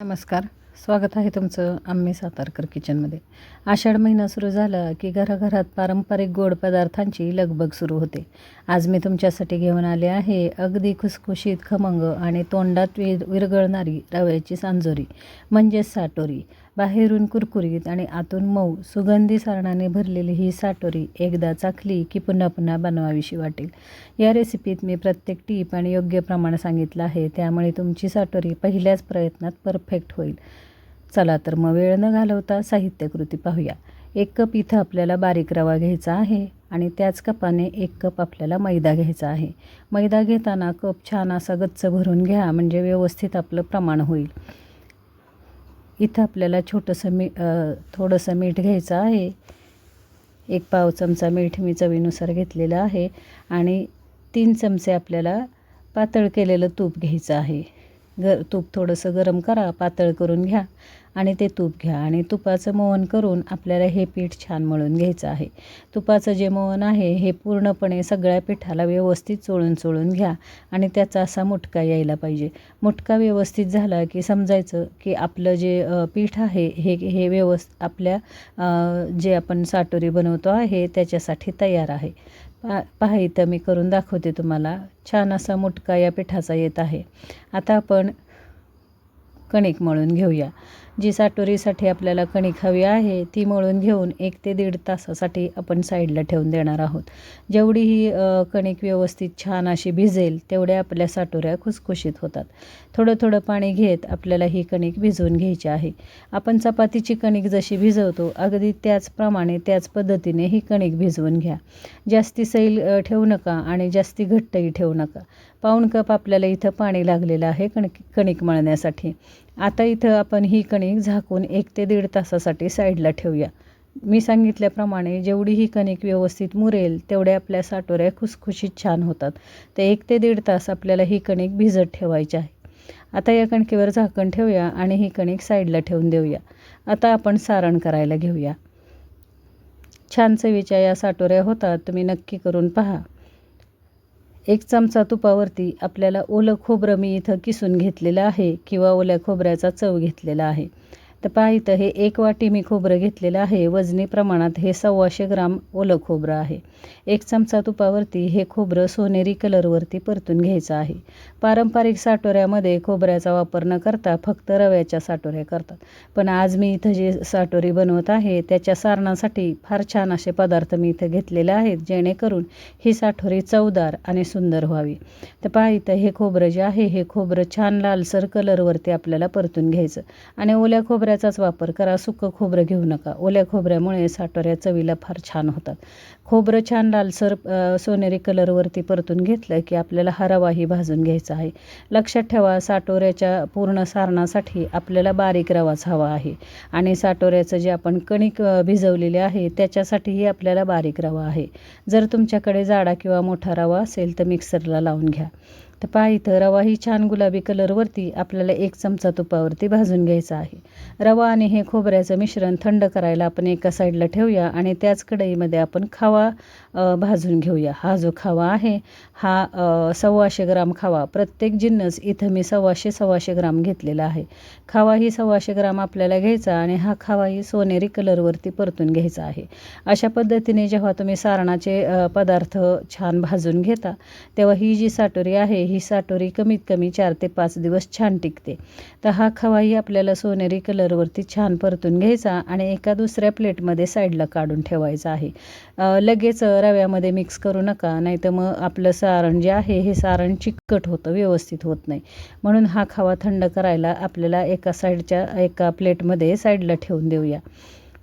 नमस्कार. स्वागत आहे तुमचं आम्ही सातारकर किचनमध्ये. आषाढ महिना सुरू झाला की घराघरात पारंपरिक गोड पदार्थांची लगबग सुरू होते. आज मी तुमच्यासाठी घेऊन आले आहे अगदी खुसखुशीत, खमंग आणि तोंडात विरघळणारी रव्याची सांजोरी म्हणजेच साटोरी. बाहेरून कुरकुरीत आणि आतून मऊ सुगंधी सारणाने भरलेली ही साटोरी एकदा चाखली की पुन्हा पुन्हा बनवावीशी वाटेल. या रेसिपीत मी प्रत्येक टीप आणि योग्य प्रमाण सांगितलं आहे, त्यामुळे तुमची साटोरी पहिल्याच प्रयत्नात परफेक्ट होईल. चला तर मग वेळ न घालवता साहित्यकृती पाहूया. 1 कप इथं आपल्याला बारीक रवा घ्यायचा आहे आणि त्याच कपाने 1 कप आपल्याला मैदा घ्यायचा आहे. मैदा घेताना कप छान असा गच्च भरून घ्या, म्हणजे व्यवस्थित आपलं प्रमाण होईल. इथं आपल्याला थोडंसं मीठ घ्यायचं आहे. 1 पाव चमचा मीठ मी चवीनुसार घेतलेलं आहे आणि 3 चमचे आपल्याला पातळ केलेलं तूप घ्यायचं आहे. तूप थोडंसं गरम करा, पातळ करून घ्या आणि ते तूप घ्या आणि तुपाचं मोहन करून आपल्याला हे पीठ छान मळून घ्यायचं आहे. तुपाचं जे मोहन आहे हे पूर्णपणे सगळ्या पिठाला व्यवस्थित चोळून घ्या आणि त्याचा असा मुटका यायला पाहिजे. मुटका व्यवस्थित झाला की समजायचं की आपलं जे पीठ आहे हे आपल्या जे आपण साटोरी बनवतो आहे त्याच्यासाठी तयार आहे. पहा इथं मी करून दाखवते तुम्हाला. छान असा मुटका या पिठाचा येत आहे. आता आपण कणिक मळून घेऊया. जी साटोरीसाठी आपल्याला कणिक हवी आहे ती मळून घेऊन 1 ते 1.5 तासासाठी आपण साईडला ठेवून देणार आहोत. जेवढी ही कणिक व्यवस्थित छान अशी भिजेल तेवढ्या आपल्या साटोऱ्या खुसखुशीत होतात. थोडं पाणी घेत आपल्याला ही कणिक भिजवून घ्यायची आहे. आपण चपातीची कणिक जशी भिजवतो अगदी त्याचप्रमाणे त्याच पद्धतीने ही कणिक भिजवून घ्या. जास्ती सैल ठेवू नका आणि जास्ती घट्टही ठेवू नका. 1/4 कप आपल्याला इथं पाणी लागलेलं आहे कणिक मळण्यासाठी. आता इथं आपण ही कणिक झाकून 1 ते 1.5 तासासाठी साईडला ठेवूया. मी सांगितल्याप्रमाणे जेवढी ही कणिक व्यवस्थित मुरेल तेवढ्या आपल्या साटोऱ्या खुसखुशीत छान होतात. तर 1 ते 1.5 तास आपल्याला ही कणिक भिजत ठेवायची आहे. आता या कणकेवर झाकण ठेवूया आणि ही कणिक साईडला ठेवून देऊया. आता आपण सारण करायला घेऊया. छान चवीच्या या साटोऱ्या होतात, तुम्ही नक्की करून पहा. 1 चमचा तुपावरती आपल्याला ओलं खोबरं मी इथं किसून घेतलेलं आहे किंवा ओल्या खोबऱ्याचा चव घेतलेला आहे. तर पहा इथं हे 1 वाटी मी खोबरं घेतलेलं आहे. वजनी प्रमाणात हे 125 ग्राम ओलं खोबरं आहे. 1 चमचा तुपावरती हे खोबरं सोनेरी कलरवरती परतून घ्यायचं आहे. पारंपरिक साटोऱ्यामध्ये खोबऱ्याचा वापर न करता फक्त रव्याच्या साटोऱ्या करतात. पण आज मी इथं जे साटोरी बनवत आहे त्याच्या सारणासाठी फार छान असे पदार्थ मी इथं घेतलेले आहेत, जेणेकरून ही साटोरी चवदार आणि सुंदर व्हावी. तर पहा इथं हे खोबरं जे आहे हे खोबरं छान लालसर कलरवरती आपल्याला परतून घ्यायचं आणि ओल्या खोबऱ्याचाच वापर करा. सुकं खोबरं घेऊ नका. ओल्या खोबऱ्यामुळे साटोऱ्या चवीला फार छान होतात. खोबरं छान लालसर सोनेरी कलरवरती परतून घेतलं की आपल्याला हा रवाही भाजून घ्यायचा आहे. लक्षात ठेवा, साटोऱ्याच्या पूर्ण सारणासाठी आपल्याला बारीक रवाच हवा आहे आणि साटोऱ्याचं जे आपण कणिक भिजवलेली आहे त्याच्यासाठीही आपल्याला बारीक रवा आहे. जर तुमच्याकडे जाडा किंवा मोठा रवा असेल तर मिक्सरला लावून घ्या. तर पहा इथं रवाही छान गुलाबी कलरवरती आपल्याला 1 चमचा तुपावरती भाजून घ्यायचा आहे. रवा आणि हे खोबऱ्याचं मिश्रण थंड करायला आपण एका साईडला ठेवूया आणि त्याच कढईमध्ये आपण खवा भाजून घेऊया. हा जो खवा आहे हा 125 ग्राम खवा. प्रत्येक जिन्नस इथं मी 125 ग्राम घेतलेला आहे. खवाही 125 ग्राम आपल्याला घ्यायचा आणि हा खवाही सोनेरी कलरवरती परतून घ्यायचा आहे. अशा पद्धतीने जेव्हा तुम्ही सारणाचे पदार्थ छान भाजून घेता तेव्हा ही जी साटोरी आहे ही साटोरी कमीत कमी 4 ते 5 दिवस छान टिकते. तर हा खवाही आपल्याला सोनेरी कलरवरती छान परतून घ्यायचा आणि एका दुसऱ्या प्लेटमध्ये साईडला काढून ठेवायचा आहे. लगेच रव्यामध्ये मिक्स करू नका, नाहीतर मग आपलं सारण जे आहे हे सारण चिकट होतं, व्यवस्थित होत नाही. म्हणून हा खवा थंड करायला आपल्याला एका प्लेटमध्ये साईडला ठेवून देऊया.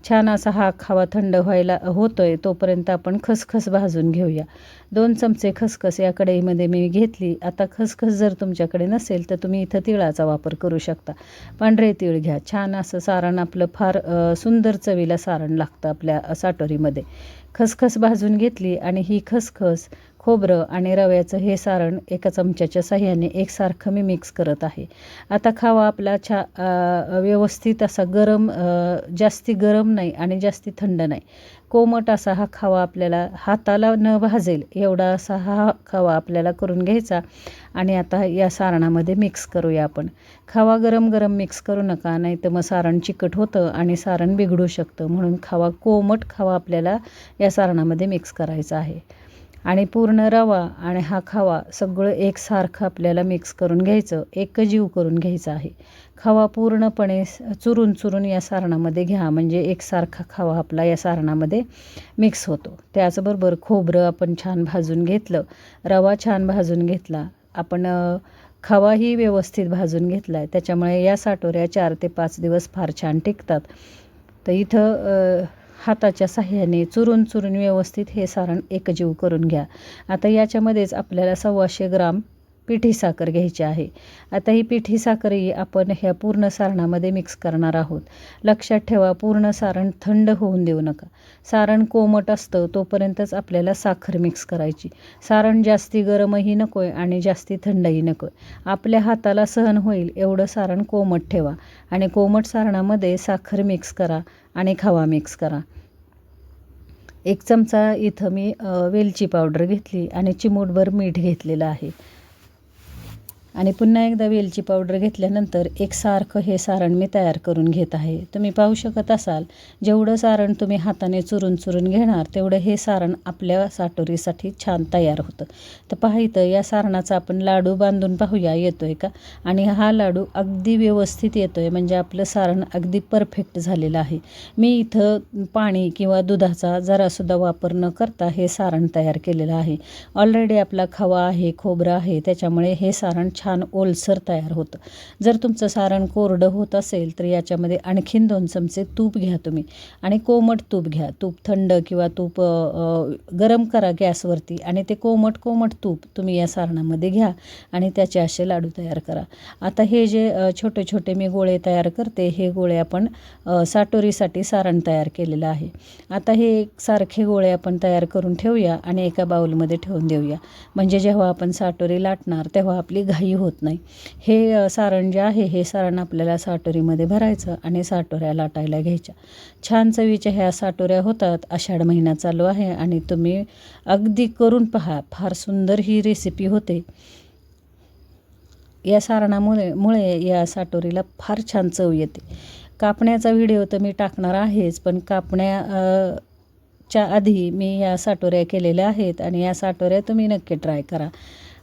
छान असा हा खवा थंड व्हायला होतोय तोपर्यंत आपण खसखस भाजून घेऊया. 2 चमचे खसखस या कढईमध्ये मी घेतली. आता खसखस जर तुमच्याकडे नसेल तर तुम्ही इथं तिळाचा वापर करू शकता. पांढरे तीळ घ्या. छान असं सारण आपलं फार सुंदर चवीला सारण लागतं आपल्या साटोरीमध्ये. खसखस भाजून घेतली आणि ही खसखस खोबरं आणि रव्याचं हे सारण एका चमच्याच्या साह्याने एकसारखं मी मिक्स करत आहे. आता खवा आपला व्यवस्थित असा गरम, जास्ती गरम नाही आणि जास्ती थंड नाही, कोमट असा हा खवा आपल्याला हाताला न भाजेल एवढा असा हा खवा आपल्याला करून घ्यायचा. आणि आता या सारणामध्ये मिक्स करूया आपण. खवा गरम गरम मिक्स करू नका, नाही तर मग सारण चिकट होतं आणि सारण बिघडू शकतं. म्हणून कोमट खवा आपल्याला या सारणामध्ये मिक्स करायचा आहे. आणि पूर्ण रवा आणि हा खवा सगळं एकसारखं आपल्याला मिक्स करून घ्यायचं, एकजीव करून घ्यायचं आहे. खवा पूर्णपणे चुरून या सारणामध्ये घ्या, म्हणजे एकसारखा खवा आपला या सारणामध्ये मिक्स होतो. त्याचबरोबर खोबरं आपण छान भाजून घेतलं, रवा छान भाजून घेतला, आपण खवाही व्यवस्थित भाजून घेतला आहे. त्याच्यामुळे या साटोऱ्या 4 ते 5 दिवस फार छान टिकतात. तर इथं हाताच्या साह्याने चुरून व्यवस्थित हे सारण एकजीव करून घ्या. आता याच्यामध्येच आपल्याला 125 ग्राम पिठी साखर घ्यायची आहे. आता ही पिठी साखरही आपण ह्या पूर्ण सारणामध्ये मिक्स करणार आहोत. लक्षात ठेवा, पूर्ण सारण थंड होऊन देऊ नका. सारण कोमट असतं तोपर्यंतच आपल्याला साखर मिक्स करायची. सारण जास्ती गरमही नको आहे आणि जास्ती थंडही नको आहे. आपल्या हाताला सहन होईल एवढं सारण कोमट ठेवा आणि कोमट सारणामध्ये साखर मिक्स करा आणि खवा मिक्स करा. 1 चमचा इथं मी वेलची पावडर घेतली आणि चिमूटभर मीठ घेतलेलं आहे. आणि पुन्हा एकदा वेलची पावडर घेतल्यानंतर एकसारखं हे सारण मी तयार करून घेत आहे. तुम्ही पाहू शकत असाल, जेवढं सारण तुम्ही हाताने चुरून घेणार तेवढं हे सारण आपल्या साटोरीसाठी छान तयार होतं. तर पहा इथं या सारणाचा आपण लाडू बांधून पाहूया येतो आहे का. आणि हा लाडू अगदी व्यवस्थित येतो आहे, म्हणजे आपलं सारण अगदी परफेक्ट झालेलं आहे. मी इथं पाणी किंवा दुधाचा जरासुद्धा वापर न करता हे सारण तयार केलेलं आहे. ऑलरेडी आपला खवा आहे, खोबरं आहे, त्याच्यामुळे हे सारण छान ओलसर तयार होतं. जर तुमचं सारण कोरडं होत असेल तर याच्यामध्ये आणखीन 2 चमचे तूप घ्या तुम्ही, आणि कोमट तूप घ्या. तूप थंड किंवा तूप गरम करा गॅसवरती आणि ते कोमट तूप तुम्ही या सारणामध्ये घ्या आणि त्याचे असे लाडू तयार करा. आता हे जे छोटे छोटे मी गोळे तयार करते, हे गोळे आपण साटोरीसाठी सारण तयार केलेलं आहे. आता हे एकसारखे गोळे आपण तयार करून ठेवूया आणि एका बाउलमध्ये ठेवून देऊया, म्हणजे जेव्हा आपण साटोरी लाटणार तेव्हा आपली घाई होत नाही. हे सारण जे आहे हे सारण आपल्याला साटोरीमध्ये भरायचं आणि साटोऱ्या लाटायला घ्यायच्या. छान चवीच्या ह्या साटोऱ्या होतात. आषाढ महिना चालू आहे आणि तुम्ही अगदी करून पहा, फार सुंदर ही रेसिपी होते. या सारणामुळे या साटोरीला फार छान चव येते. कापण्याचा व्हिडिओ तर मी टाकणार आहेच, पण कापण्याच्या आधी मी या साटोऱ्या केलेल्या आहेत आणि या साटोऱ्या तुम्ही नक्की ट्राय करा.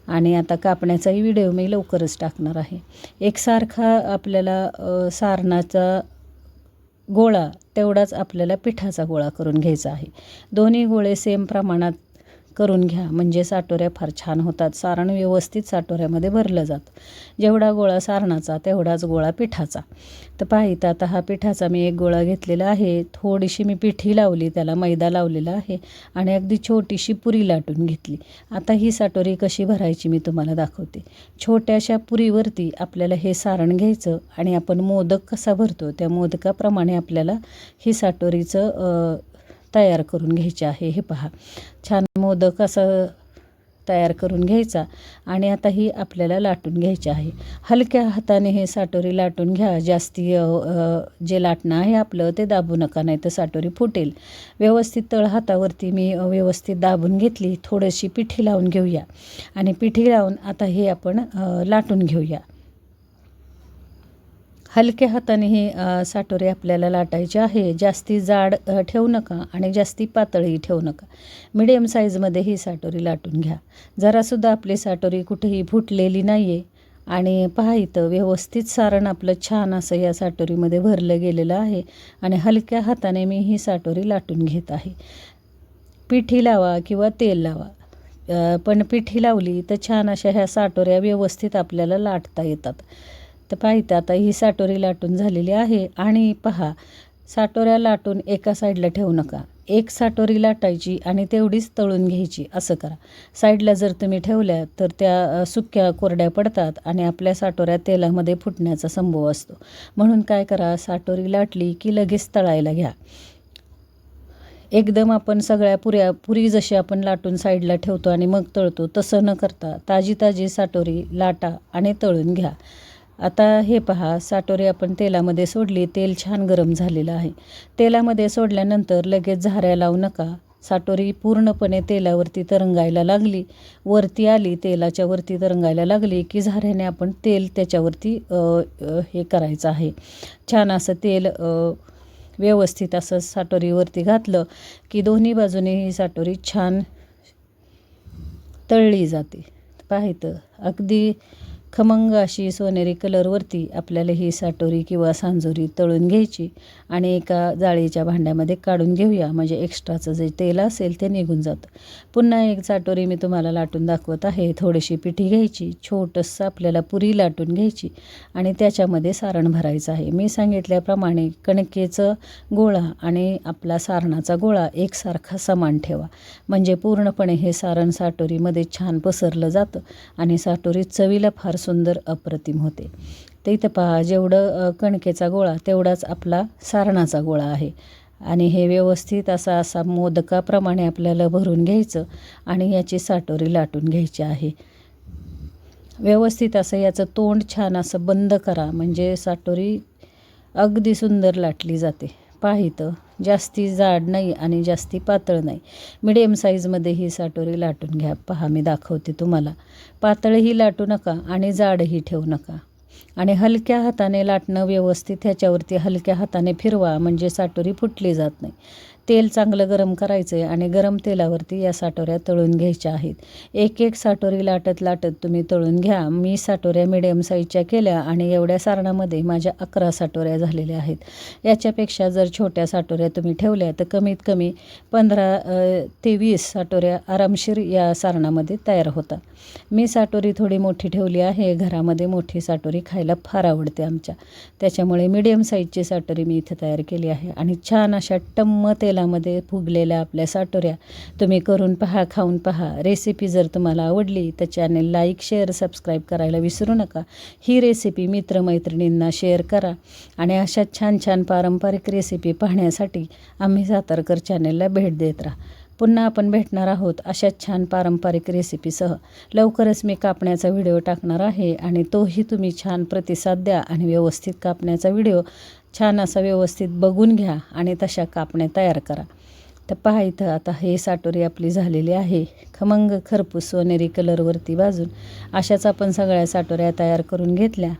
आणि आता कापण्याचाही व्हिडिओ मी लवकरच टाकणार आहे. एकसारखा आपल्याला सारणाचा गोळा तेवढाच आपल्याला पिठाचा गोळा करून घ्यायचा आहे. दोन्ही गोळे सेम प्रमाणात करून घ्या, म्हणजे साटोऱ्या फार छान होतात. सारण व्यवस्थित साटोऱ्यामध्ये भरलं जातं. जेवढा गोळा सारणाचा तेवढाच गोळा पिठाचा. तर पाहिजे आता हा पिठाचा मी 1 गोळा घेतलेला आहे. थोडीशी मी पिठी लावली, त्याला मैदा लावलेला आहे आणि अगदी छोटीशी पुरी लाटून घेतली. आता ही साटोरी कशी भरायची मी तुम्हाला दाखवते. छोट्याशा पुरीवरती आपल्याला हे सारण घ्यायचं आणि आपण मोदक कसा भरतो त्या मोदकाप्रमाणे आपल्याला ही साटोरीचं तयार करून घ्यायचे आहे. हे पहा, छान मोदक असं तयार करून घ्यायचा आणि आता ही आपल्याला लाटून घ्यायची आहे. हलक्या हाताने हे साटोरी लाटून घ्या. जास्ती जे लाटणं आहे आपलं ते दाबू नका, नाही तर साटोरी फुटेल. व्यवस्थित तळ हातावरती मी व्यवस्थित दाबून घेतली. थोडीशी पिठी लावून घेऊया आणि पिठी लावून आता हे आपण लाटून घेऊया. हलक्या हाताने हे साटोरी आपल्याला लाटायचे आहे. जास्ती जाड ठेवू नका आणि जास्ती पातळही ठेवू नका. मिडियम साईजमध्ये ही साटोरी लाटून घ्या. जरासुद्धा आपली साटोरी कुठेही फुटलेली नाही आहे. आणि पहा इथं व्यवस्थित सारण आपलं छान असं या साटोरीमध्ये भरलं गेलेलं आहे आणि हलक्या हाताने मी ही साटोरी लाटून घेत आहे. पिठी लावा किंवा तेल लावा, पण पिठी लावली तर छान अशा ह्या साटोऱ्या व्यवस्थित आपल्याला लाटता येतात. तर पाहिजे आता ही साटोरी लाटून झालेली आहे. आणि पहा, साटोऱ्या लाटून एका साईडला ठेवू नका. एक साटोरी लाटायची आणि तेवढीच तळून घ्यायची, असं करा. साईडला जर तुम्ही ठेवल्या तर त्या सुक्या कोरड्या पडतात आणि आपल्या साटोऱ्या तेलामध्ये फुटण्याचा संभव असतो. म्हणून काय करा, साटोरी लाटली की लगेच तळायला घ्या. एकदम आपण सगळ्या पुरी जशी आपण लाटून साईडला ठेवतो आणि मग तळतो तसं न करता ताजी ताजी साटोरी लाटा आणि तळून घ्या. आता हे पहा, साटोरी आपण तेलामध्ये सोडली. तेल छान गरम झालेलं आहे. तेलामध्ये सोडल्यानंतर लगेच झाऱ्या लावू नका. साटोरी पूर्णपणे तेलावरती तरंगायला लागली, वरती आली, तेलाच्या वरती तरंगायला लागली की झाऱ्याने आपण तेल त्याच्यावरती हे करायचं आहे. छान असं तेल व्यवस्थित असं साटोरीवरती घातलं की दोन्ही बाजूने ही साटोरी छान तळली जाते. पाहितं अगदी खमंग अशी सोनेरी कलरवरती आपल्याला ही साटोरी किंवा सांजोरी तळून घ्यायची आणि एका जाळीच्या भांड्यामध्ये काढून घेऊया, म्हणजे एक्स्ट्राचं जे तेल असेल ते निघून जातं. पुन्हा एक साटोरी मी तुम्हाला लाटून दाखवत आहे. थोडीशी पिठी घ्यायची, छोटंसं आपल्याला पुरी लाटून घ्यायची आणि त्याच्यामध्ये सारण भरायचं आहे. मी सांगितल्याप्रमाणे कणकेचं गोळा आणि आपला सारणाचा गोळा एकसारखा समान ठेवा, म्हणजे पूर्णपणे हे सारण साटोरीमध्ये छान पसरलं जातं आणि साटोरी चवीला फार सुंदर अप्रतिम होते. ते इथं पहा, जेवढं कणकेचा गोळा तेवढाच आपला सारणाचा गोळा आहे आणि हे व्यवस्थित असा मोदकाप्रमाणे आपल्याला भरून घ्यायचं आणि याची साटोरी लाटून घ्यायची आहे. व्यवस्थित असं याचं तोंड छान असं बंद करा, म्हणजे साटोरी अगदी सुंदर लाटली जाते. पाहितं जास्ती जाड नाही आणि जास्ती पातळ नाही, मिडियम साईजमध्ये ही साटोरी लाटून घ्या. पहा, मी दाखवते तुम्हाला. पातळही लाटू नका आणि जाडही ठेवू नका आणि हलक्या हाताने लाटणं व्यवस्थित. ह्याच्यावरती हलक्या हाताने फिरवा, म्हणजे साटोरी फुटली जात नाही. तेल चांगलं गरम करायचं आहे आणि गरम तेलावरती या साटोऱ्या तळून घ्यायच्या आहेत. एक एक साटोरी लाटत लाटत तुम्ही तळून घ्या. मी साटोऱ्या मिडियम साईजच्या केल्या आणि एवढ्या सारणामध्ये माझ्या 11 साटोऱ्या झालेल्या आहेत. याच्यापेक्षा जर छोट्या साटोऱ्या तुम्ही ठेवल्या तर कमीत कमी 15 ते 20 साटोऱ्या आरामशीर या सारणामध्ये तयार होतात. मी साटोरी थोडी मोठी ठेवली आहे. घरामध्ये मोठी साटोरी खायला फार आवडते आमच्या, त्याच्यामुळे मिडियम साईजची साटोरी मी इथे तयार केली आहे. आणि छान अशा टम्म तेलामध्ये फुगलेल्या आपल्या साटोऱ्या तुम्ही करून पहा, खाऊन पहा. रेसिपी जर तुम्हाला आवडली तर चॅनेल लाईक, शेअर, सबस्क्राईब करायला विसरू नका. ही रेसिपी मित्रमैत्रिणींना शेअर करा आणि अशा छान छान पारंपरिक रेसिपी पाहण्यासाठी आम्ही सातारकर चॅनेलला भेट देत राहा. पुन्हा आपण भेटणार आहोत अशाच छान पारंपरिक रेसिपीसह. लवकरच मी कापण्याचा व्हिडिओ टाकणार आहे आणि तोही तुम्ही छान प्रतिसाद द्या आणि व्यवस्थित कापण्याचा व्हिडिओ छान असा व्यवस्थित बघून घ्या आणि तशा कापण्या तयार करा. तर पहा, इथं आता हे साटोरी आपली झालेली आहे. खमंग खरपूस सोनेरी कलरवरती भाजून अशाच आपण सगळ्या साटोऱ्या तयार करून घेतल्या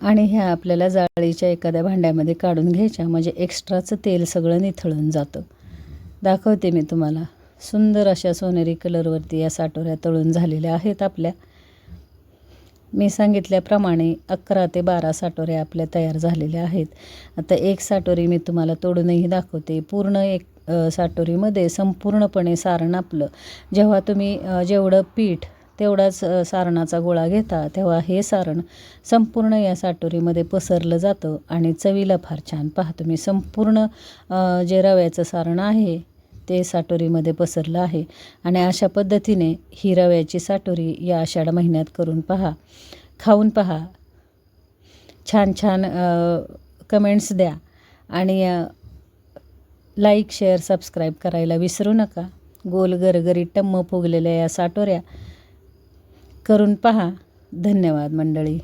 आणि ह्या आपल्याला जाळीच्या एखाद्या भांड्यामध्ये काढून घ्यायच्या, म्हणजे एक्स्ट्राचं तेल सगळं निथळून जातं. दाखवते मी तुम्हाला. सुंदर अशा सोनेरी कलरवरती या साटोऱ्या तळून झालेल्या आहेत आपल्या. मी सांगितल्याप्रमाणे 11 ते 12 साटोऱ्या आपल्या तयार झालेल्या आहेत. आता एक साटोरी मी तुम्हाला तोडूनही दाखवते. पूर्ण एक साटोरीमध्ये संपूर्णपणे सारण आपलं, जेव्हा तुम्ही जेवढं पीठ तेवढाच सारणाचा गोळा घेता, तेव्हा हे सारण संपूर्ण या साटोरीमध्ये पसरलं जातं आणि चवीला फार छान. पहा तुम्ही, संपूर्ण जे रव्याचं सारण आहे ते साटोरीमध्ये पसरलं आहे आणि अशा पद्धतीने ही रव्याची साटोरी या आषाढ महिन्यात करून पहा, खाऊन पहा. छान छान कमेंट्स द्या आणि लाईक, शेअर, सबस्क्राईब करायला विसरू नका. गोल गरगरी टम्म फुगलेल्या या साटोऱ्या करून पहा. धन्यवाद मंडळी.